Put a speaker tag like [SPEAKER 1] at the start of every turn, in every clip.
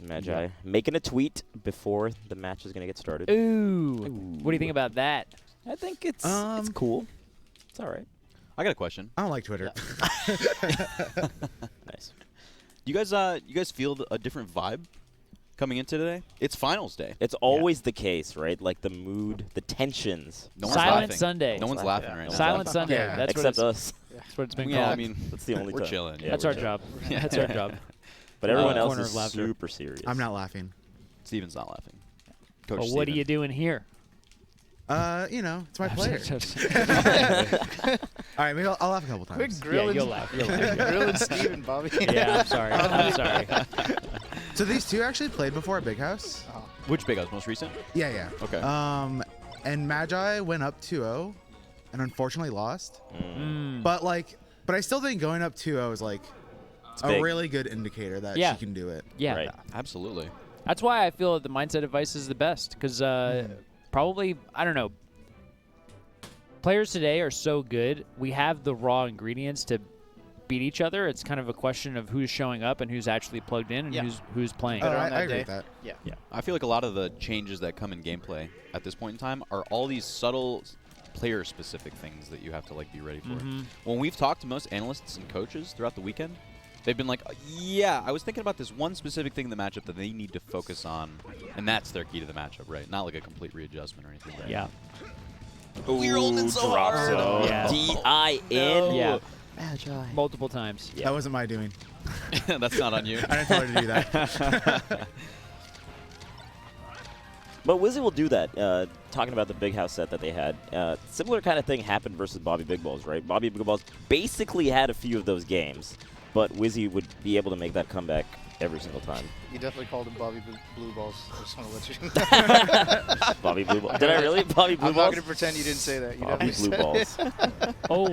[SPEAKER 1] Magi making a tweet before the match is going to get started.
[SPEAKER 2] Ooh. What do you think about that?
[SPEAKER 1] I think it's cool. It's all right.
[SPEAKER 3] I got a question.
[SPEAKER 4] I don't like Twitter.
[SPEAKER 1] Nice.
[SPEAKER 3] You guys feel a different vibe coming into today? It's finals day.
[SPEAKER 1] It's always the case, right? Like the mood, the tensions.
[SPEAKER 3] No one's
[SPEAKER 2] Silent
[SPEAKER 3] laughing.
[SPEAKER 2] Sunday.
[SPEAKER 3] No one's laughing right now.
[SPEAKER 2] Silent Sunday.
[SPEAKER 4] Yeah.
[SPEAKER 2] That's
[SPEAKER 1] Except
[SPEAKER 2] what
[SPEAKER 1] us.
[SPEAKER 2] that's what it's been
[SPEAKER 3] Yeah,
[SPEAKER 2] called.
[SPEAKER 3] I mean,
[SPEAKER 1] That's the only
[SPEAKER 3] we're
[SPEAKER 1] time.
[SPEAKER 3] chilling.
[SPEAKER 1] Yeah,
[SPEAKER 2] that's
[SPEAKER 1] we're
[SPEAKER 2] our
[SPEAKER 1] chilling.
[SPEAKER 2] job. That's our job.
[SPEAKER 1] But everyone else
[SPEAKER 2] Corner
[SPEAKER 1] is
[SPEAKER 2] of laughter.
[SPEAKER 1] super serious.
[SPEAKER 4] I'm not laughing.
[SPEAKER 3] Steven's not laughing. Coach
[SPEAKER 2] Well, what are
[SPEAKER 3] Steven.
[SPEAKER 2] you doing here?
[SPEAKER 4] It's my player. All right, maybe I'll laugh a couple times.
[SPEAKER 5] Quick
[SPEAKER 2] Yeah,
[SPEAKER 5] grilling,
[SPEAKER 2] you'll laugh. You'll laugh.
[SPEAKER 5] grilling Steven, Bobby.
[SPEAKER 2] Yeah, I'm sorry. I'm sorry.
[SPEAKER 4] So these two actually played before at Big House?
[SPEAKER 3] Which Big House? Most recent?
[SPEAKER 4] Yeah, yeah.
[SPEAKER 3] Okay.
[SPEAKER 4] And Magi went up 2-0 and unfortunately lost.
[SPEAKER 2] Mm.
[SPEAKER 4] But I still think going up 2-0 is like a
[SPEAKER 1] big.
[SPEAKER 4] really good indicator that
[SPEAKER 2] Yeah.
[SPEAKER 4] she can do it.
[SPEAKER 2] Yeah.
[SPEAKER 1] Right.
[SPEAKER 3] Absolutely.
[SPEAKER 2] That's why I feel that the mindset advice is the best because probably, I don't know, players today are so good. We have the raw ingredients to beat each other. It's kind of a question of who's showing up and who's actually plugged in and
[SPEAKER 5] Yeah.
[SPEAKER 2] who's playing.
[SPEAKER 5] Better on
[SPEAKER 4] I
[SPEAKER 5] that
[SPEAKER 4] agree
[SPEAKER 5] day.
[SPEAKER 4] with that.
[SPEAKER 5] Yeah.
[SPEAKER 3] I feel like a lot of the changes that come in gameplay at this point in time are all these subtle player-specific things that you have to be ready for. When we've talked to most analysts and coaches throughout the weekend, they've been like, yeah, I was thinking about this one specific thing in the matchup that they need to focus on, and that's their key to the matchup, right? Not like a complete readjustment or anything. Right?
[SPEAKER 2] Yeah.
[SPEAKER 1] We're holding so hard.
[SPEAKER 2] Yeah.
[SPEAKER 1] D-I-N.
[SPEAKER 2] Yeah.
[SPEAKER 1] Magi.
[SPEAKER 2] Multiple times.
[SPEAKER 1] Yeah.
[SPEAKER 4] That wasn't my doing.
[SPEAKER 3] That's not on you.
[SPEAKER 4] I didn't tell her to do that.
[SPEAKER 1] But Wizzy will do that. Talking about the Big House set that they had, similar kind of thing happened versus Bobby Big Balls, right? Bobby Big Balls basically had a few of those games, but Wizzy would be able to make that comeback every single time.
[SPEAKER 5] You definitely called him Bobby Blue Balls. I just want to let you.
[SPEAKER 1] Bobby Blue Balls. Did I really? Bobby Blue
[SPEAKER 5] I'm
[SPEAKER 1] Balls?
[SPEAKER 5] not going to pretend you didn't say that. You
[SPEAKER 1] Bobby
[SPEAKER 5] definitely
[SPEAKER 1] Blue
[SPEAKER 5] said
[SPEAKER 1] Balls.
[SPEAKER 2] Oh,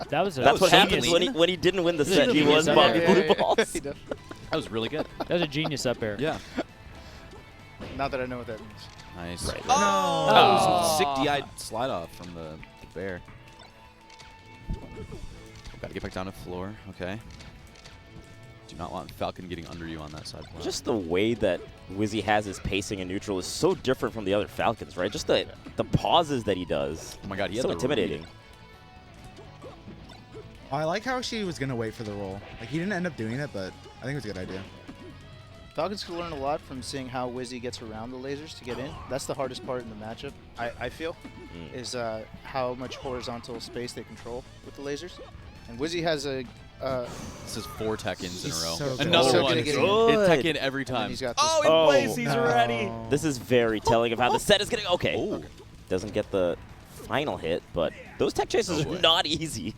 [SPEAKER 2] that was a
[SPEAKER 1] That's what happens
[SPEAKER 2] genius.
[SPEAKER 1] when he didn't win the
[SPEAKER 2] This is
[SPEAKER 1] set.
[SPEAKER 2] a
[SPEAKER 1] He
[SPEAKER 2] genius
[SPEAKER 1] was
[SPEAKER 2] up
[SPEAKER 1] Bobby
[SPEAKER 2] there.
[SPEAKER 1] Blue Balls.
[SPEAKER 5] He definitely-
[SPEAKER 3] That was really good.
[SPEAKER 2] That was a genius up air.
[SPEAKER 3] Yeah.
[SPEAKER 5] Not that I know what that means.
[SPEAKER 3] Nice.
[SPEAKER 1] Right.
[SPEAKER 3] Oh,
[SPEAKER 2] Oh.
[SPEAKER 3] sick DI slide off from the bear. Got to get back down to the floor. Okay. Do not want Falcon getting under you on that side.
[SPEAKER 1] Just the way that Wizzy has his pacing in neutral is so different from the other Falcons, right? Just the pauses that he does.
[SPEAKER 3] Oh my God, he had
[SPEAKER 1] So
[SPEAKER 3] the
[SPEAKER 1] intimidating.
[SPEAKER 3] read.
[SPEAKER 4] I like how she was going to wait for the roll. He didn't end up doing it, but I think it was a good idea.
[SPEAKER 5] Falcons could learn a lot from seeing how Wizzy gets around the lasers to get in. That's the hardest part in the matchup, I feel, is how much horizontal space they control with the lasers. And Wizzy has a...
[SPEAKER 3] This is 4 tech-ins in a
[SPEAKER 4] He's
[SPEAKER 3] row.
[SPEAKER 4] so good.
[SPEAKER 3] Another
[SPEAKER 5] So
[SPEAKER 3] one.
[SPEAKER 5] good at
[SPEAKER 3] It's
[SPEAKER 5] getting
[SPEAKER 3] tech-in every
[SPEAKER 5] and then
[SPEAKER 3] time.
[SPEAKER 5] he's got this
[SPEAKER 1] Oh,
[SPEAKER 4] already.
[SPEAKER 1] This is very telling of how the set is getting. Okay. Doesn't get the final hit, but those tech chases
[SPEAKER 3] boy.
[SPEAKER 1] are not easy.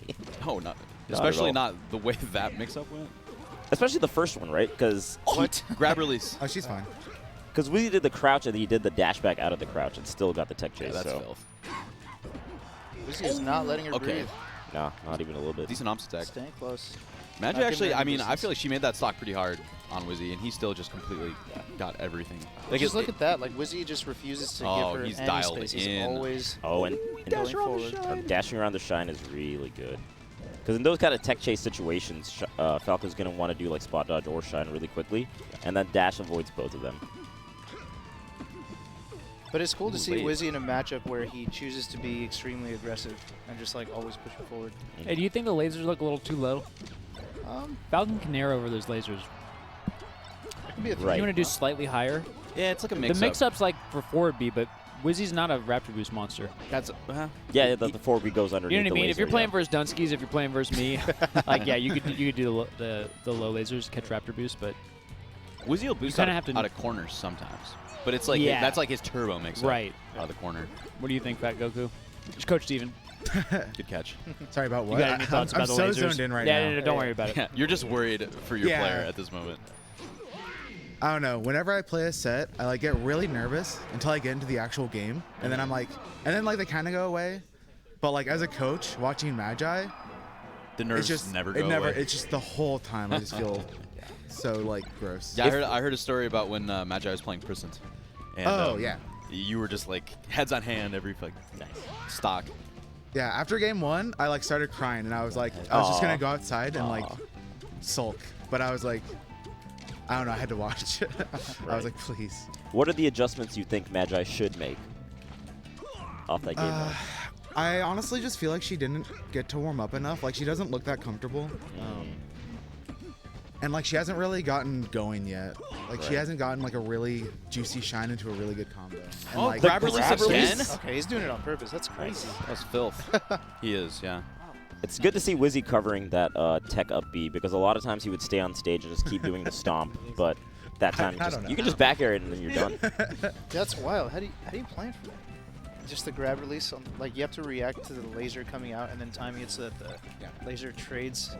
[SPEAKER 3] No, not.
[SPEAKER 1] at
[SPEAKER 3] Especially
[SPEAKER 1] all.
[SPEAKER 3] not the way that mix-up went.
[SPEAKER 1] Especially the first one, right? Because
[SPEAKER 5] What?
[SPEAKER 3] Grab release.
[SPEAKER 4] Oh, she's fine.
[SPEAKER 1] Wizzy did the crouch and then he did the dash back out of the crouch and still got the tech chase.
[SPEAKER 3] Yeah, that's
[SPEAKER 1] so.
[SPEAKER 3] filth.
[SPEAKER 5] Wizzy is not letting her
[SPEAKER 3] Okay.
[SPEAKER 5] breathe.
[SPEAKER 1] No, not even a little bit.
[SPEAKER 3] Decent ops attack.
[SPEAKER 5] Staying close.
[SPEAKER 3] Magi
[SPEAKER 5] Not
[SPEAKER 3] actually,
[SPEAKER 5] giving her
[SPEAKER 3] I
[SPEAKER 5] any
[SPEAKER 3] mean, I
[SPEAKER 5] distance.
[SPEAKER 3] feel like she made that stock pretty hard on Wizzy, and he still just completely got everything.
[SPEAKER 5] Just look at that. Like, Wizzy just refuses to
[SPEAKER 3] Oh,
[SPEAKER 5] give her
[SPEAKER 3] he's
[SPEAKER 5] any
[SPEAKER 3] dialed
[SPEAKER 5] space. He's
[SPEAKER 3] in.
[SPEAKER 5] always
[SPEAKER 1] Oh, and
[SPEAKER 5] going forward.
[SPEAKER 1] dashing around the shine is really good. Because in those kind of tech chase situations, Falco's going to want to do like spot dodge or shine really quickly, and that dash avoids both of them.
[SPEAKER 5] But it's cool to
[SPEAKER 3] Ooh,
[SPEAKER 5] see
[SPEAKER 3] wait.
[SPEAKER 5] Wizzy in a matchup where he chooses to be extremely aggressive and just like always pushing forward.
[SPEAKER 2] Hey, do you think the lasers look a little too low? Falcon can narrow over those lasers.
[SPEAKER 5] It can be a
[SPEAKER 1] Right.
[SPEAKER 2] You want to do slightly higher?
[SPEAKER 3] Yeah, it's like a
[SPEAKER 2] The
[SPEAKER 3] mix-up.
[SPEAKER 2] mix-up's like for forward B, but Wizzy's not a Raptor Boost monster.
[SPEAKER 3] That's
[SPEAKER 1] Yeah, the forward B goes underneath
[SPEAKER 2] You know what I
[SPEAKER 1] the
[SPEAKER 2] mean? If you're
[SPEAKER 1] laser,
[SPEAKER 2] playing
[SPEAKER 1] yeah.
[SPEAKER 2] versus Dunskies, if you're playing versus me, like yeah, you could do the low lasers, catch Raptor Boost, but
[SPEAKER 3] Wizzy will boost
[SPEAKER 2] kinda
[SPEAKER 3] out,
[SPEAKER 2] have to-
[SPEAKER 3] out of corners sometimes, but it's like
[SPEAKER 2] Yeah.
[SPEAKER 3] that's like his turbo mix-up
[SPEAKER 2] Right.
[SPEAKER 3] out of the corner.
[SPEAKER 2] what do you think, Fat Goku? Just Coach Steven.
[SPEAKER 3] Good catch.
[SPEAKER 4] Sorry about
[SPEAKER 2] You
[SPEAKER 4] what?
[SPEAKER 2] got any thoughts
[SPEAKER 4] I'm
[SPEAKER 2] about the
[SPEAKER 4] so
[SPEAKER 2] lasers?
[SPEAKER 4] zoned in right
[SPEAKER 2] yeah,
[SPEAKER 4] now.
[SPEAKER 2] no, don't worry about it.
[SPEAKER 3] Yeah, you're just worried for your
[SPEAKER 4] Yeah.
[SPEAKER 3] player at this moment.
[SPEAKER 4] I don't know. Whenever I play a set, I like get really nervous until I get into the actual game, and then I'm like, and then like they kind of go away. But like as a coach watching Magi,
[SPEAKER 3] The
[SPEAKER 4] it's
[SPEAKER 3] nerves
[SPEAKER 4] just
[SPEAKER 3] never go away.
[SPEAKER 4] It's just the whole time I just feel so like gross.
[SPEAKER 3] Yeah, I heard a story about when Magi was playing Priscent. And,
[SPEAKER 4] Oh, yeah.
[SPEAKER 3] You were just like heads on hand every like stock.
[SPEAKER 4] Yeah. After game one, I like started crying, and I was like, I was just
[SPEAKER 1] Aw.
[SPEAKER 4] gonna go outside and like
[SPEAKER 1] Aw.
[SPEAKER 4] sulk, but I was like, I don't know. I had to watch. I
[SPEAKER 1] Right.
[SPEAKER 4] was like, please.
[SPEAKER 1] What are the adjustments you think Magi should make off that game? mode?
[SPEAKER 4] I honestly just feel like she didn't get to warm up enough. Like, she doesn't look that comfortable. And, like, she hasn't really gotten going yet. Like, she
[SPEAKER 1] Right.
[SPEAKER 4] hasn't gotten, like, a really juicy shine into a really good combo. And,
[SPEAKER 3] Oh,
[SPEAKER 4] like,
[SPEAKER 3] grab release
[SPEAKER 1] grab
[SPEAKER 3] again?
[SPEAKER 1] release?
[SPEAKER 5] Okay, he's doing it on purpose. That's crazy.
[SPEAKER 3] That's filth. He is, yeah.
[SPEAKER 1] It's good to see Wizzy covering that tech up B because a lot of times he would stay on stage and just keep doing the stomp, but that time
[SPEAKER 4] I don't know.
[SPEAKER 1] you can just back air it and then you're done.
[SPEAKER 5] That's wild. How do you plan for that? Just the grab release, like you have to react to the laser coming out and then timing it so that the laser trades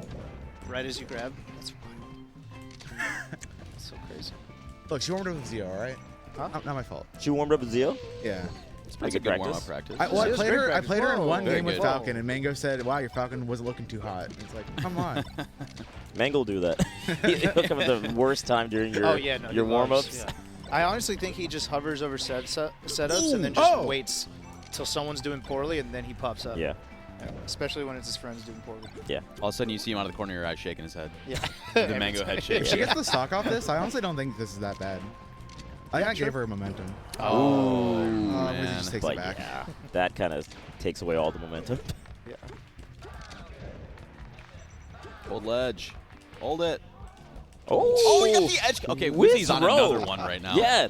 [SPEAKER 5] right as you grab. That's wild. That's so crazy.
[SPEAKER 4] Look, she warmed up with Zio, all right?
[SPEAKER 5] Huh?
[SPEAKER 4] Not my fault.
[SPEAKER 1] She warmed up with Zio.
[SPEAKER 4] Yeah.
[SPEAKER 1] It's
[SPEAKER 3] That's
[SPEAKER 1] pretty
[SPEAKER 3] a
[SPEAKER 1] good
[SPEAKER 3] good warm-up
[SPEAKER 1] practice.
[SPEAKER 3] practice.
[SPEAKER 4] I
[SPEAKER 5] Zio's
[SPEAKER 4] played
[SPEAKER 5] great
[SPEAKER 4] her. I
[SPEAKER 5] practice.
[SPEAKER 4] played her in
[SPEAKER 5] Whoa.
[SPEAKER 4] one
[SPEAKER 3] Very
[SPEAKER 4] game with
[SPEAKER 3] good.
[SPEAKER 4] Falcon, and Mango said, "Wow, your Falcon wasn't looking too hot." And it's like, come on.
[SPEAKER 1] Mango will do that. He'll come at the worst time during your
[SPEAKER 5] Oh yeah, no, he
[SPEAKER 1] your warm
[SPEAKER 5] loves-
[SPEAKER 1] ups.
[SPEAKER 5] yeah. I honestly think he just hovers over setups and then just
[SPEAKER 4] Oh!
[SPEAKER 5] waits till someone's doing poorly and then he pops up.
[SPEAKER 1] Yeah.
[SPEAKER 5] Yeah, especially when it's his friends doing poorly.
[SPEAKER 1] Yeah.
[SPEAKER 3] All of a sudden, you see him out of the corner of your eye shaking his head.
[SPEAKER 5] Yeah.
[SPEAKER 3] The mango head shake.
[SPEAKER 4] If she gets the stock off this, I honestly don't think this is that bad. I think I gave her momentum.
[SPEAKER 3] Oh,
[SPEAKER 4] Wizzy
[SPEAKER 3] man.
[SPEAKER 4] just takes
[SPEAKER 1] But
[SPEAKER 4] it back.
[SPEAKER 1] yeah, that kind of takes away all the momentum.
[SPEAKER 5] Yeah.
[SPEAKER 3] Hold ledge. Hold it.
[SPEAKER 1] Oh,
[SPEAKER 3] Oh, you got the edge. Okay, Wizzy's on
[SPEAKER 1] Wizro.
[SPEAKER 3] another one right now.
[SPEAKER 1] Yeah.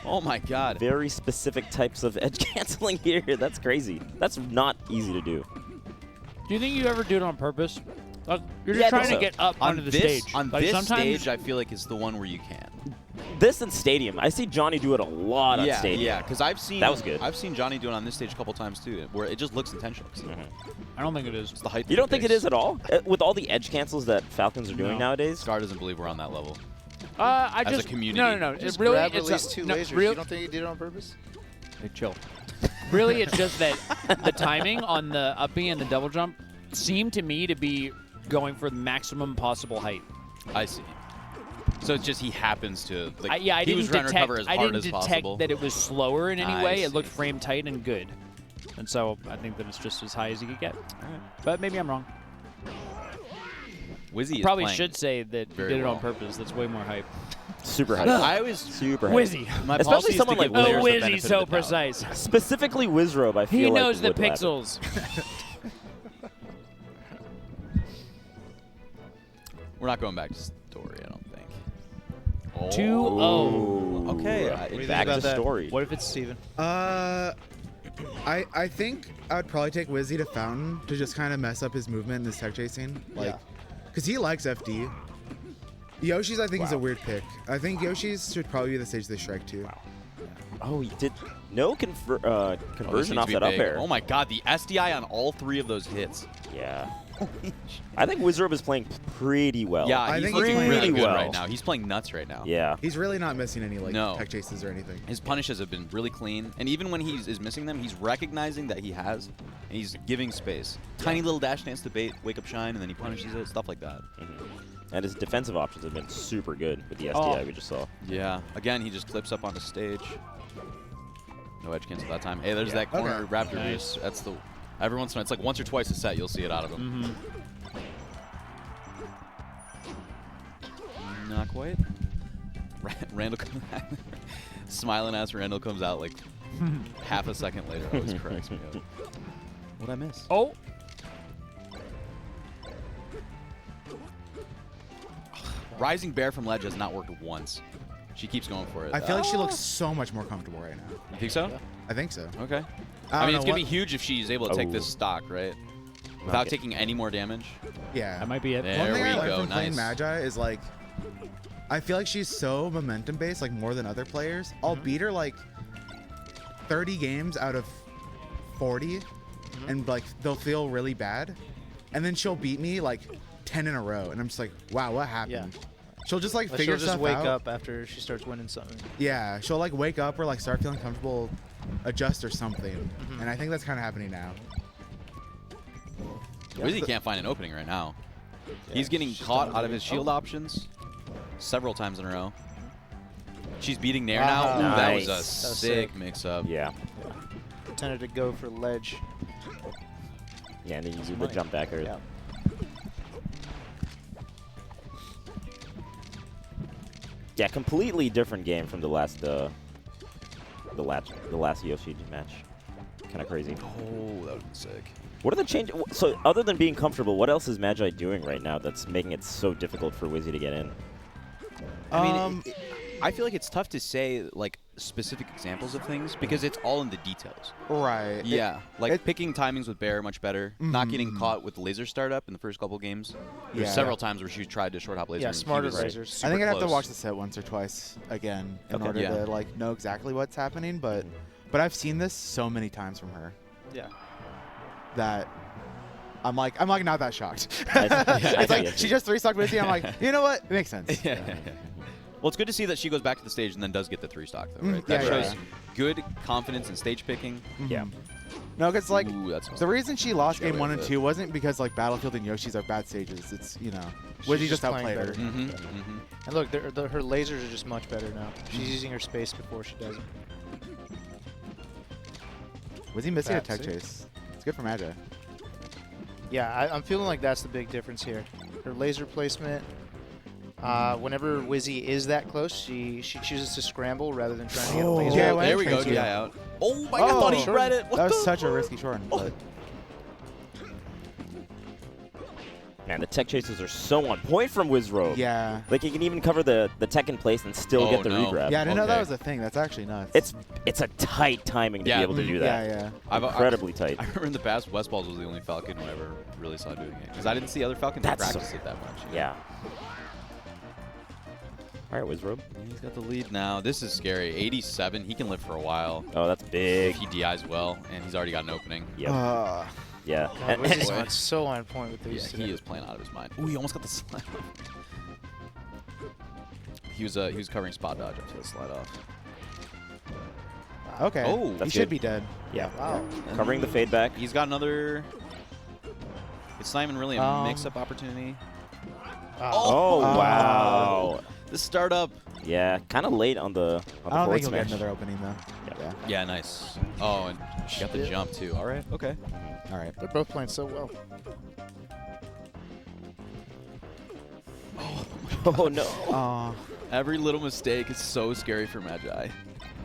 [SPEAKER 3] Oh, my God.
[SPEAKER 1] Very specific types of edge canceling here. That's crazy. That's not easy to do.
[SPEAKER 2] Do you think you ever do it on purpose? Like, you're
[SPEAKER 1] Yeah, I
[SPEAKER 2] just trying
[SPEAKER 1] think
[SPEAKER 2] to
[SPEAKER 1] so.
[SPEAKER 2] get up
[SPEAKER 3] On
[SPEAKER 2] onto the
[SPEAKER 3] this,
[SPEAKER 2] stage.
[SPEAKER 3] on
[SPEAKER 2] Like,
[SPEAKER 3] this
[SPEAKER 2] sometimes
[SPEAKER 3] stage, I feel like it's the one where you can.
[SPEAKER 1] This in Stadium, I see Johnny do it a lot on
[SPEAKER 3] Yeah,
[SPEAKER 1] Stadium.
[SPEAKER 3] yeah, because I've seen
[SPEAKER 1] That was good.
[SPEAKER 3] I've seen Johnny do it on this stage a couple times too, where it just looks intentional.
[SPEAKER 2] I don't think it is.
[SPEAKER 3] It's the height.
[SPEAKER 1] You don't think it is at all? With all the edge cancels that Falcons are doing
[SPEAKER 2] No.
[SPEAKER 1] nowadays?
[SPEAKER 3] Scar doesn't believe we're on that level.
[SPEAKER 2] I
[SPEAKER 3] As a
[SPEAKER 2] just
[SPEAKER 3] community.
[SPEAKER 2] no.
[SPEAKER 5] Just
[SPEAKER 2] It really,
[SPEAKER 5] grab
[SPEAKER 2] it's
[SPEAKER 5] release
[SPEAKER 2] a,
[SPEAKER 5] two
[SPEAKER 2] no,
[SPEAKER 5] lasers.
[SPEAKER 2] real-
[SPEAKER 5] You don't think he did it on purpose?
[SPEAKER 2] Hey, chill. Really, it's just that the timing on the up B and the double jump seemed to me to be going for the maximum possible height.
[SPEAKER 3] I see. So it's just he happens to. Like,
[SPEAKER 2] I
[SPEAKER 3] he
[SPEAKER 2] didn't
[SPEAKER 3] was trying to
[SPEAKER 2] detect.
[SPEAKER 3] recover as
[SPEAKER 2] I
[SPEAKER 3] hard
[SPEAKER 2] didn't
[SPEAKER 3] as
[SPEAKER 2] detect
[SPEAKER 3] possible.
[SPEAKER 2] that it was slower in any
[SPEAKER 3] I
[SPEAKER 2] way. It
[SPEAKER 3] see.
[SPEAKER 2] looked frame tight and good, and so I think that it's just as high as you could get. But maybe I'm wrong.
[SPEAKER 3] Wizzy is
[SPEAKER 2] Probably
[SPEAKER 3] playing
[SPEAKER 2] should say that
[SPEAKER 3] very
[SPEAKER 2] did it on
[SPEAKER 3] well.
[SPEAKER 2] purpose. That's way more hype.
[SPEAKER 1] Super high.
[SPEAKER 3] I always
[SPEAKER 1] Super high.
[SPEAKER 2] Wizzy.
[SPEAKER 3] my
[SPEAKER 1] Especially
[SPEAKER 3] policy is
[SPEAKER 1] someone
[SPEAKER 3] to give
[SPEAKER 1] like
[SPEAKER 3] players
[SPEAKER 2] Oh,
[SPEAKER 3] the
[SPEAKER 2] Wizzy's
[SPEAKER 3] benefit
[SPEAKER 2] so
[SPEAKER 3] of the doubt.
[SPEAKER 2] precise.
[SPEAKER 1] Specifically Wizrobe, I feel
[SPEAKER 2] He
[SPEAKER 1] like
[SPEAKER 2] knows the
[SPEAKER 1] would happen.
[SPEAKER 2] pixels.
[SPEAKER 3] We're not going back to story, I don't think.
[SPEAKER 2] 2-0.
[SPEAKER 3] Okay,
[SPEAKER 5] What do you think
[SPEAKER 1] Back
[SPEAKER 5] about
[SPEAKER 1] to
[SPEAKER 5] that?
[SPEAKER 1] story.
[SPEAKER 2] What if it's
[SPEAKER 5] Steven?
[SPEAKER 4] I think I would probably take Wizzy to Fountain to just kind of mess up his movement in this tech chasing. Like,
[SPEAKER 5] Yeah.
[SPEAKER 4] because he likes FD. Yoshi's, I think, is a weird pick. I think Yoshi's should probably be the stage they strike to.
[SPEAKER 1] Oh, he did no
[SPEAKER 3] Oh, this
[SPEAKER 1] conversion
[SPEAKER 3] needs
[SPEAKER 1] off
[SPEAKER 3] to be
[SPEAKER 1] that up
[SPEAKER 3] big.
[SPEAKER 1] air.
[SPEAKER 3] Oh my god, the SDI on all three of those hits.
[SPEAKER 1] Yeah. I think Wizrobe is playing pretty well.
[SPEAKER 3] Yeah,
[SPEAKER 4] I
[SPEAKER 3] he's
[SPEAKER 4] think
[SPEAKER 3] looking
[SPEAKER 4] he's
[SPEAKER 3] really
[SPEAKER 4] playing
[SPEAKER 3] good
[SPEAKER 1] well.
[SPEAKER 3] right now. He's playing nuts right now.
[SPEAKER 1] Yeah.
[SPEAKER 4] He's really not missing any like
[SPEAKER 3] No.
[SPEAKER 4] tech chases or anything.
[SPEAKER 3] His punishes have been really clean, and even when he is missing them, he's recognizing that he has, and he's giving space. Tiny little dash dance to bait, wake up shine, and then he punishes it, stuff like that.
[SPEAKER 1] And his defensive options have been super good with the SDI
[SPEAKER 2] Oh.
[SPEAKER 1] we just saw.
[SPEAKER 3] Yeah. Again, he just clips up on the stage. No edge cancel that time. Hey, there's that corner
[SPEAKER 4] Okay.
[SPEAKER 3] Raptor
[SPEAKER 2] Nice.
[SPEAKER 3] boost. That's the. Every once in a while, it's like once or twice a set, you'll see it out of him. Not quite. Randall, smiling ass Randall comes out like half a second later. Always cracks me up. What'd I miss?
[SPEAKER 2] Oh,
[SPEAKER 3] Rising Bear from ledge has not worked once. She keeps going for it.
[SPEAKER 4] I feel like she looks so much more comfortable right now.
[SPEAKER 3] You think so?
[SPEAKER 4] I think so.
[SPEAKER 3] Okay.
[SPEAKER 4] I
[SPEAKER 3] I
[SPEAKER 4] don't
[SPEAKER 3] mean, it's
[SPEAKER 4] know
[SPEAKER 3] gonna be
[SPEAKER 4] what-
[SPEAKER 3] huge if she's able to take this
[SPEAKER 1] Oh.
[SPEAKER 3] stock, right? Without
[SPEAKER 1] Okay.
[SPEAKER 3] taking any more damage.
[SPEAKER 4] Yeah.
[SPEAKER 2] that might be it.
[SPEAKER 3] There
[SPEAKER 4] One thing
[SPEAKER 3] we
[SPEAKER 4] I learned
[SPEAKER 3] go.
[SPEAKER 4] from playing
[SPEAKER 3] Nice.
[SPEAKER 4] Magi is like, I feel like she's so momentum based, like more than other players. I'll beat her like 30 games out of 40, and like they'll feel really bad, and then she'll beat me like 10 in a row, and I'm just like, wow, what happened? She'll just like
[SPEAKER 5] But
[SPEAKER 4] figure
[SPEAKER 5] she'll just
[SPEAKER 4] stuff
[SPEAKER 5] wake
[SPEAKER 4] out.
[SPEAKER 5] up after she starts winning something.
[SPEAKER 4] Yeah, she'll like wake up or like start feeling comfortable, adjust or something, and I think that's kind of happening now.
[SPEAKER 3] Wizzy can't find an opening right now. He's getting caught out of his shield options several times in a row. She's beating Nair now.
[SPEAKER 5] Wow.
[SPEAKER 3] Ooh, that was a
[SPEAKER 1] Nice.
[SPEAKER 5] That was
[SPEAKER 3] sick
[SPEAKER 5] sick.
[SPEAKER 3] mix-up.
[SPEAKER 1] Yeah.
[SPEAKER 5] Pretended to go for ledge.
[SPEAKER 1] Yeah, and then you do the
[SPEAKER 5] money.
[SPEAKER 1] jump backer.
[SPEAKER 5] Yeah.
[SPEAKER 1] Yeah, completely different game from the last Yoshi match. Kind of crazy.
[SPEAKER 3] Oh, that would be sick.
[SPEAKER 1] What are the changes? So other than being comfortable, what else is Magi doing right now that's making it so difficult for Wizzy to get in?
[SPEAKER 3] I mean, I feel like it's tough to say like specific examples of things because it's all in the details.
[SPEAKER 4] Right.
[SPEAKER 3] Yeah, like
[SPEAKER 4] it-
[SPEAKER 3] picking timings with Bear much better. Not getting caught with the laser startup in the first couple games. There's
[SPEAKER 4] Yeah.
[SPEAKER 3] several times where she tried to short hop laser.
[SPEAKER 5] Yeah,
[SPEAKER 3] and he
[SPEAKER 5] smarter
[SPEAKER 3] was
[SPEAKER 5] lasers.
[SPEAKER 4] I think I'd have to
[SPEAKER 3] close.
[SPEAKER 4] watch the set once or twice again in
[SPEAKER 1] Okay.
[SPEAKER 4] order
[SPEAKER 3] Yeah.
[SPEAKER 4] to like know exactly what's happening. But I've seen this so many times from her
[SPEAKER 5] Yeah.
[SPEAKER 4] that I'm like not that shocked.
[SPEAKER 1] I see,
[SPEAKER 4] It's
[SPEAKER 1] I
[SPEAKER 4] like
[SPEAKER 1] see.
[SPEAKER 4] she just 3-stocked Wizzy. I'm like, you know what? It makes sense.
[SPEAKER 3] Yeah. Well, it's good to see that she goes back to the stage and then does get the 3-stock, though, right?
[SPEAKER 4] Mm,
[SPEAKER 3] That
[SPEAKER 4] yeah,
[SPEAKER 3] shows
[SPEAKER 4] yeah.
[SPEAKER 3] good confidence in stage picking.
[SPEAKER 1] Yeah.
[SPEAKER 4] No, because like
[SPEAKER 3] Ooh, that's
[SPEAKER 4] the reason she lost
[SPEAKER 3] She got
[SPEAKER 4] game
[SPEAKER 3] away
[SPEAKER 4] 1 and
[SPEAKER 3] with
[SPEAKER 4] 2 wasn't because like Battlefield and Yoshi's are bad stages. It's
[SPEAKER 5] She's
[SPEAKER 4] Wizzy
[SPEAKER 5] just
[SPEAKER 4] just
[SPEAKER 5] playing
[SPEAKER 4] outplayed her.
[SPEAKER 5] better.
[SPEAKER 3] Mm-hmm. Mm-hmm.
[SPEAKER 5] And look, her lasers are just much better now. She's using her space before she does it.
[SPEAKER 4] Wizzy missing a
[SPEAKER 5] Bad
[SPEAKER 4] tech
[SPEAKER 5] save.
[SPEAKER 4] chase. It's good for Magi.
[SPEAKER 5] Yeah, I'm feeling like that's the big difference here. Her laser placement. Whenever Wizzy is that close, she chooses to scramble rather than trying to get a
[SPEAKER 4] Oh.
[SPEAKER 5] laser.
[SPEAKER 4] Yeah,
[SPEAKER 5] out.
[SPEAKER 4] when
[SPEAKER 3] There we go.
[SPEAKER 4] Thank you.
[SPEAKER 3] DI out. Oh my God! I thought he
[SPEAKER 4] Oh.
[SPEAKER 3] read it.
[SPEAKER 4] That was such a risky short. But
[SPEAKER 1] Man, the tech chases are so on point from Wizrobe.
[SPEAKER 4] yeah.
[SPEAKER 1] Like he can even cover the tech in place and still
[SPEAKER 3] Oh,
[SPEAKER 1] get the
[SPEAKER 3] no.
[SPEAKER 1] regrab.
[SPEAKER 4] Yeah, I didn't know that
[SPEAKER 3] Okay.
[SPEAKER 4] was a thing. That's actually nuts.
[SPEAKER 1] It's a tight timing to
[SPEAKER 3] Yeah.
[SPEAKER 1] be able to do that.
[SPEAKER 4] Yeah,
[SPEAKER 1] Incredibly tight.
[SPEAKER 3] I remember in the past, Westballs was the only Falcon I ever really saw doing it because I didn't see other Falcons
[SPEAKER 1] That's
[SPEAKER 3] practice it that much.
[SPEAKER 1] Yeah. All right, Wizrobe.
[SPEAKER 3] He's got the lead now. This is scary. 87. He can live for a while.
[SPEAKER 1] Oh, that's big.
[SPEAKER 3] If he DIs well, and he's already got an opening.
[SPEAKER 1] Yep.
[SPEAKER 4] yeah.
[SPEAKER 1] Yeah.
[SPEAKER 5] God,
[SPEAKER 1] And-
[SPEAKER 5] Wizzy's
[SPEAKER 3] Boy.
[SPEAKER 5] on so on point with
[SPEAKER 3] Yeah,
[SPEAKER 5] these
[SPEAKER 3] he
[SPEAKER 5] today.
[SPEAKER 3] is playing out of his mind. Ooh, he almost got the slide off. He was covering spot dodge up to the slide off.
[SPEAKER 4] Okay.
[SPEAKER 3] Oh,
[SPEAKER 4] he
[SPEAKER 1] that's
[SPEAKER 4] should
[SPEAKER 1] good.
[SPEAKER 4] be dead.
[SPEAKER 1] yeah.
[SPEAKER 5] Wow.
[SPEAKER 1] Covering the fade back.
[SPEAKER 3] He's got another. It's not even really a
[SPEAKER 4] Um,
[SPEAKER 3] mix-up opportunity.
[SPEAKER 1] Oh, wow.
[SPEAKER 3] The startup.
[SPEAKER 1] Yeah, kind of late on the
[SPEAKER 4] I don't
[SPEAKER 1] forward
[SPEAKER 4] think he'll get
[SPEAKER 1] smash.
[SPEAKER 4] another opening though.
[SPEAKER 1] Yeah.
[SPEAKER 4] Yeah.
[SPEAKER 3] Yeah, nice. Oh, and she got the
[SPEAKER 5] Shit.
[SPEAKER 3] jump too. All right. Okay.
[SPEAKER 4] All right.
[SPEAKER 5] They're both playing so well.
[SPEAKER 1] Oh no.
[SPEAKER 3] Every little mistake is so scary for Magi.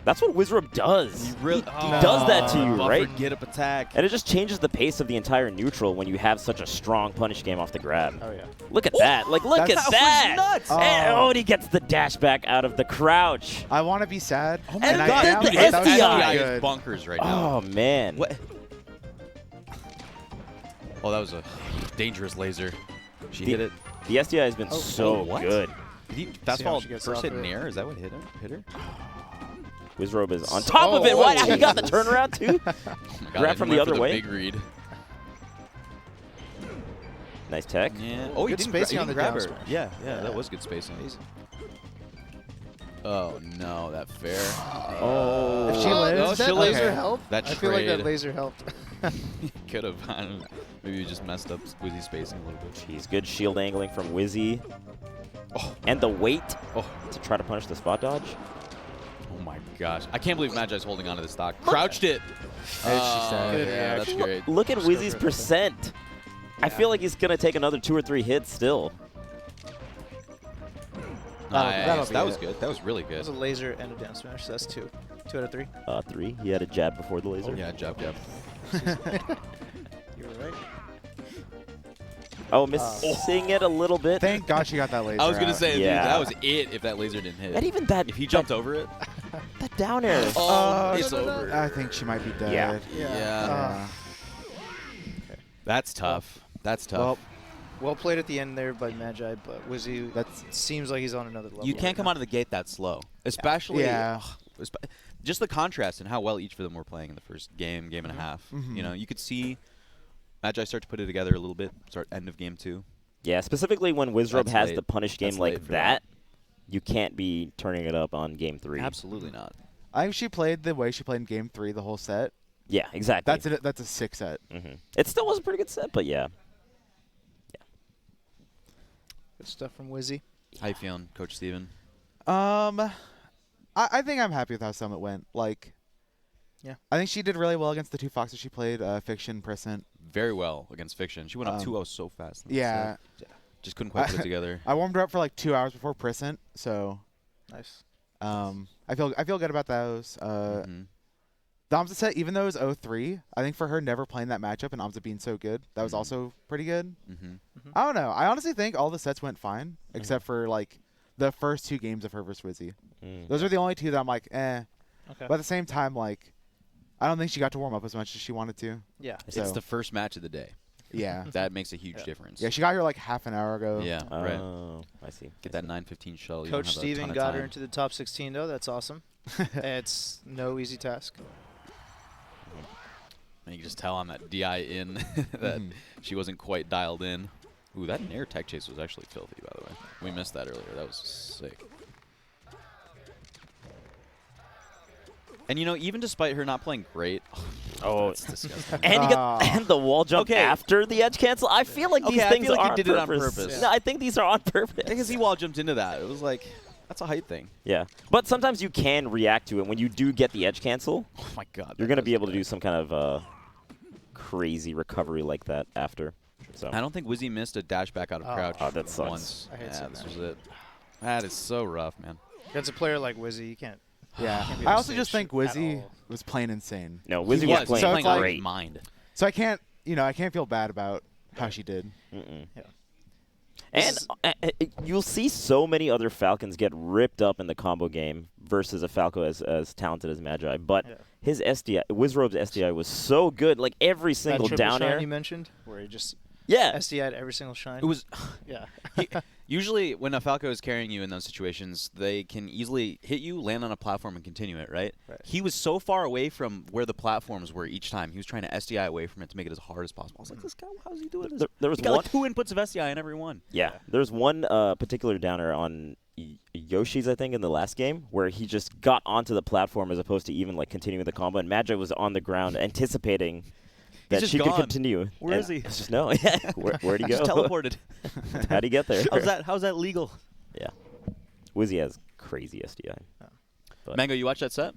[SPEAKER 1] That's what Wizrobe does.
[SPEAKER 3] He really
[SPEAKER 1] does that to you,
[SPEAKER 3] buffer,
[SPEAKER 1] right?
[SPEAKER 3] Get up attack.
[SPEAKER 1] And it just changes the pace of the entire neutral when you have such a strong punish game off the grab.
[SPEAKER 5] Oh yeah.
[SPEAKER 1] Look at that. Like, look
[SPEAKER 4] That
[SPEAKER 1] at
[SPEAKER 4] was
[SPEAKER 1] that.
[SPEAKER 3] nuts.
[SPEAKER 1] And,
[SPEAKER 4] Oh.
[SPEAKER 1] and he gets the dash back out of the crouch.
[SPEAKER 4] I want to be sad.
[SPEAKER 1] my
[SPEAKER 4] and I
[SPEAKER 1] God,
[SPEAKER 4] am,
[SPEAKER 1] the
[SPEAKER 4] but that was
[SPEAKER 1] SDI
[SPEAKER 3] is
[SPEAKER 4] good.
[SPEAKER 3] bonkers right now.
[SPEAKER 1] Oh, man.
[SPEAKER 3] What? Oh, that was a dangerous laser. She
[SPEAKER 1] The-
[SPEAKER 3] hit it.
[SPEAKER 1] The SDI has been so
[SPEAKER 3] what?
[SPEAKER 1] good.
[SPEAKER 3] Did he,
[SPEAKER 5] See how
[SPEAKER 3] fastball
[SPEAKER 5] she gets
[SPEAKER 3] first
[SPEAKER 5] off
[SPEAKER 3] hit in
[SPEAKER 5] it.
[SPEAKER 3] the air? Is that what hit her?
[SPEAKER 1] Wizrobe is on top of it. What? He got the turnaround, too?
[SPEAKER 3] Oh my God,
[SPEAKER 1] Grab
[SPEAKER 3] I
[SPEAKER 1] from
[SPEAKER 3] went
[SPEAKER 1] the
[SPEAKER 3] for
[SPEAKER 1] other way?
[SPEAKER 3] Big read.
[SPEAKER 1] Nice tech.
[SPEAKER 3] Yeah. Oh, he
[SPEAKER 5] Good
[SPEAKER 3] didn't,
[SPEAKER 5] spacing
[SPEAKER 3] he
[SPEAKER 5] on
[SPEAKER 3] didn't
[SPEAKER 5] the
[SPEAKER 3] grab
[SPEAKER 5] down
[SPEAKER 3] her.
[SPEAKER 5] smash.
[SPEAKER 3] Yeah, that was good spacing. Oh no, that fair.
[SPEAKER 1] Oh.
[SPEAKER 4] If she
[SPEAKER 5] Oh,
[SPEAKER 4] lives,
[SPEAKER 5] does that
[SPEAKER 3] she'll
[SPEAKER 5] laser
[SPEAKER 3] live.
[SPEAKER 5] help?
[SPEAKER 3] That
[SPEAKER 5] I feel like that
[SPEAKER 3] trade.
[SPEAKER 5] laser helped.
[SPEAKER 3] Could have. Maybe we just messed up Wizzy spacing a little bit.
[SPEAKER 1] He's good shield angling from Wizzy.
[SPEAKER 3] Oh.
[SPEAKER 1] And the weight
[SPEAKER 3] Oh.
[SPEAKER 1] to try to punish the spot dodge.
[SPEAKER 3] Oh my gosh. I can't believe Magi's holding onto the stock. Crouched it.
[SPEAKER 4] said.
[SPEAKER 3] Yeah, that's great.
[SPEAKER 1] Look at
[SPEAKER 5] Just go
[SPEAKER 1] Wizzy's
[SPEAKER 5] for it.
[SPEAKER 1] percent. I feel like he's going to take another 2 or 3 hits still.
[SPEAKER 4] That'll
[SPEAKER 3] Nice.
[SPEAKER 4] be
[SPEAKER 3] That was
[SPEAKER 4] it.
[SPEAKER 3] good. That was really
[SPEAKER 5] That
[SPEAKER 3] good.
[SPEAKER 5] was a laser and a down smash, so that's 2. 2 out of 3.
[SPEAKER 1] 3. He had a jab before the laser.
[SPEAKER 3] Yeah, jab.
[SPEAKER 5] You were right.
[SPEAKER 1] Oh, missing it a little bit.
[SPEAKER 4] Thank God she got that laser.
[SPEAKER 3] I was gonna
[SPEAKER 4] out.
[SPEAKER 3] say, dude,
[SPEAKER 1] Yeah.
[SPEAKER 3] that was it if that laser didn't hit.
[SPEAKER 1] And even that,
[SPEAKER 3] If he jumped over it,
[SPEAKER 1] that down air.
[SPEAKER 3] it's
[SPEAKER 5] no, no, no.
[SPEAKER 3] over.
[SPEAKER 4] I think she might be dead.
[SPEAKER 1] Yeah.
[SPEAKER 3] Yeah. That's tough. That's tough.
[SPEAKER 5] Well played at the end there by Magi, but Wizzy,
[SPEAKER 4] That
[SPEAKER 5] seems like he's on another level.
[SPEAKER 3] You can't come out of the gate that slow, especially.
[SPEAKER 4] Yeah.
[SPEAKER 3] Just the contrast and how well each of them were playing in the first game and a half.
[SPEAKER 4] Mhm.
[SPEAKER 3] You know, you could see Magi start to put it together a little bit. Start end of game 2.
[SPEAKER 1] Yeah, specifically when Wizrobe
[SPEAKER 3] That's
[SPEAKER 1] has
[SPEAKER 3] late.
[SPEAKER 1] the punish game
[SPEAKER 3] That's
[SPEAKER 1] like
[SPEAKER 3] late for
[SPEAKER 1] that, you can't be turning it up on game 3.
[SPEAKER 3] Absolutely not.
[SPEAKER 4] I think she played the way she played in Game 3 the whole set.
[SPEAKER 1] Yeah, exactly.
[SPEAKER 4] That's a 6 set.
[SPEAKER 1] It still was a pretty good set, but yeah.
[SPEAKER 5] Good stuff from Wizzy.
[SPEAKER 3] How you feeling, Coach Steven?
[SPEAKER 4] I think I'm happy with how Summit went. Like,
[SPEAKER 5] Yeah.
[SPEAKER 4] I think she did really well against the 2 Foxes she played, Fiction, Prissant.
[SPEAKER 3] Very well against Fiction. She went up 2-0 so fast.
[SPEAKER 4] Yeah.
[SPEAKER 3] Just couldn't quite put it together.
[SPEAKER 4] I warmed her up for like 2 hours before Prissant, so
[SPEAKER 5] Nice.
[SPEAKER 4] I feel good about those.
[SPEAKER 3] Mhm.
[SPEAKER 4] The Amza set, even though it was 0-3, I think for her never playing that matchup and Amza being so good, that was also pretty good.
[SPEAKER 3] Mhm.
[SPEAKER 4] I don't know. I honestly think all the sets went fine, except for like the first 2 games of her versus Wizzy. Those are the only 2 that I'm like, eh.
[SPEAKER 5] Okay.
[SPEAKER 4] But at the same time, like, I don't think she got to warm up as much as she wanted to.
[SPEAKER 5] Yeah.
[SPEAKER 4] So,
[SPEAKER 3] It's the first match of the day.
[SPEAKER 4] yeah.
[SPEAKER 3] That makes a huge difference.
[SPEAKER 4] Yeah, she got here like half an hour ago.
[SPEAKER 3] Yeah, right.
[SPEAKER 1] Oh, I see.
[SPEAKER 3] Get that 9:15 shuttle. You don't
[SPEAKER 5] Coach
[SPEAKER 3] have a ton
[SPEAKER 5] Steven
[SPEAKER 3] of
[SPEAKER 5] got her
[SPEAKER 3] time.
[SPEAKER 5] into the top 16 though. That's awesome. It's no easy task.
[SPEAKER 3] And you can just tell on that DI in that she wasn't quite dialed in. Ooh, that Nair tech chase was actually filthy, by the way. We missed that earlier. That was sick. And you know, even despite her not playing great,
[SPEAKER 1] Oh,
[SPEAKER 3] that's disgusting.
[SPEAKER 1] and you got and the wall jump
[SPEAKER 3] Okay.
[SPEAKER 1] after the edge cancel. I feel like these
[SPEAKER 3] Okay, I
[SPEAKER 1] things
[SPEAKER 3] feel like
[SPEAKER 1] are
[SPEAKER 3] you
[SPEAKER 1] on
[SPEAKER 3] did it on
[SPEAKER 1] purpose.
[SPEAKER 3] purpose.
[SPEAKER 1] No, I think these are on purpose.
[SPEAKER 3] Because he wall jumped into that. It was like, that's a height thing.
[SPEAKER 1] Yeah, but sometimes you can react to it when you do get the edge cancel.
[SPEAKER 3] Oh my god.
[SPEAKER 1] You're gonna be able to do some kind of crazy recovery like that after. So
[SPEAKER 3] I don't think Wizzy missed a dash back out of
[SPEAKER 5] Oh.
[SPEAKER 3] crouch
[SPEAKER 1] Oh, that sucks.
[SPEAKER 3] once.
[SPEAKER 5] I hate
[SPEAKER 3] Yeah,
[SPEAKER 5] seeing
[SPEAKER 3] this
[SPEAKER 5] that.
[SPEAKER 3] was it. That is so rough, man.
[SPEAKER 5] Against a player like Wizzy, you can't.
[SPEAKER 4] Yeah.
[SPEAKER 5] Can't be
[SPEAKER 4] I
[SPEAKER 5] on
[SPEAKER 4] also
[SPEAKER 5] stage
[SPEAKER 4] just think
[SPEAKER 5] at
[SPEAKER 4] Wizzy
[SPEAKER 5] all.
[SPEAKER 4] was playing insane.
[SPEAKER 1] no,
[SPEAKER 3] He
[SPEAKER 1] Wizzy was
[SPEAKER 3] was
[SPEAKER 1] playing
[SPEAKER 4] So it's
[SPEAKER 3] playing out of
[SPEAKER 1] great.
[SPEAKER 3] his mind.
[SPEAKER 4] So I can't feel bad about how she did.
[SPEAKER 5] Yeah.
[SPEAKER 1] And you'll see so many other Falcons get ripped up in the combo game versus a Falco as talented as Magi. But
[SPEAKER 5] Yeah.
[SPEAKER 1] his SDI, Wizrobe's SDI was so good. Like every
[SPEAKER 5] That
[SPEAKER 1] single
[SPEAKER 5] triple
[SPEAKER 1] down
[SPEAKER 5] shine
[SPEAKER 1] air.
[SPEAKER 5] you mentioned, where he just
[SPEAKER 1] Yeah.
[SPEAKER 5] SDI'd every single shine.
[SPEAKER 3] It was
[SPEAKER 5] Yeah.
[SPEAKER 3] usually when a Falco is carrying you in those situations, they can easily hit you, land on a platform, and continue it, right?
[SPEAKER 5] Right.
[SPEAKER 3] He was so far away from where the platforms were each time. He was trying to SDI away from it to make it as hard as possible. I was like, this guy, how's he doing this?
[SPEAKER 1] There was
[SPEAKER 3] He got
[SPEAKER 1] one.
[SPEAKER 3] like 2 inputs of SDI in every one.
[SPEAKER 1] Yeah, there's one particular downer on Yoshi's, I think, in the last game where he just got onto the platform as opposed to even like continuing the combo, and Magi was on the ground anticipating that
[SPEAKER 3] just
[SPEAKER 1] she could
[SPEAKER 3] gone.
[SPEAKER 1] continue.
[SPEAKER 3] Where
[SPEAKER 1] And
[SPEAKER 3] is he?
[SPEAKER 1] It's just no. Where'd he go?
[SPEAKER 3] Just teleported.
[SPEAKER 1] How'd he get there?
[SPEAKER 3] How's that legal?
[SPEAKER 1] Yeah, Wizzy has crazy SDI. But-
[SPEAKER 3] Mango, you watch that set?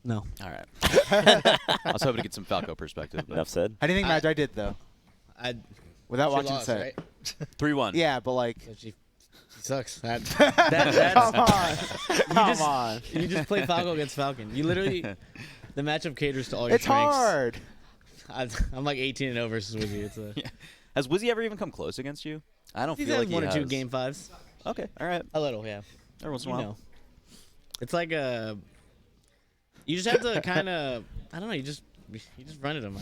[SPEAKER 6] No.
[SPEAKER 3] All right. I was hoping to get some Falco perspective. but-
[SPEAKER 1] Enough said.
[SPEAKER 4] How do you think Magi did though?
[SPEAKER 6] I
[SPEAKER 4] Without
[SPEAKER 6] she
[SPEAKER 4] watching
[SPEAKER 6] lost,
[SPEAKER 4] set.
[SPEAKER 6] right?
[SPEAKER 3] 3-1.
[SPEAKER 4] Yeah, but like
[SPEAKER 6] So she sucks. That's
[SPEAKER 4] come on. Come on.
[SPEAKER 6] you just play Falco against Falcon. You literally the matchup caters to all your
[SPEAKER 4] It's
[SPEAKER 6] strengths.
[SPEAKER 4] hard.
[SPEAKER 6] I'm like 18-0 versus Wizzy. It's a
[SPEAKER 3] Yeah. Has Wizzy ever even come close against you? I don't
[SPEAKER 6] he's
[SPEAKER 3] feel
[SPEAKER 6] had
[SPEAKER 3] like
[SPEAKER 6] one
[SPEAKER 3] he
[SPEAKER 6] or two
[SPEAKER 3] has.
[SPEAKER 6] game fives.
[SPEAKER 3] Okay. All right.
[SPEAKER 6] A little, yeah.
[SPEAKER 3] Every once in
[SPEAKER 6] You
[SPEAKER 3] a while.
[SPEAKER 6] know. It's like a. You just have to kind of. I don't know. You just run at him.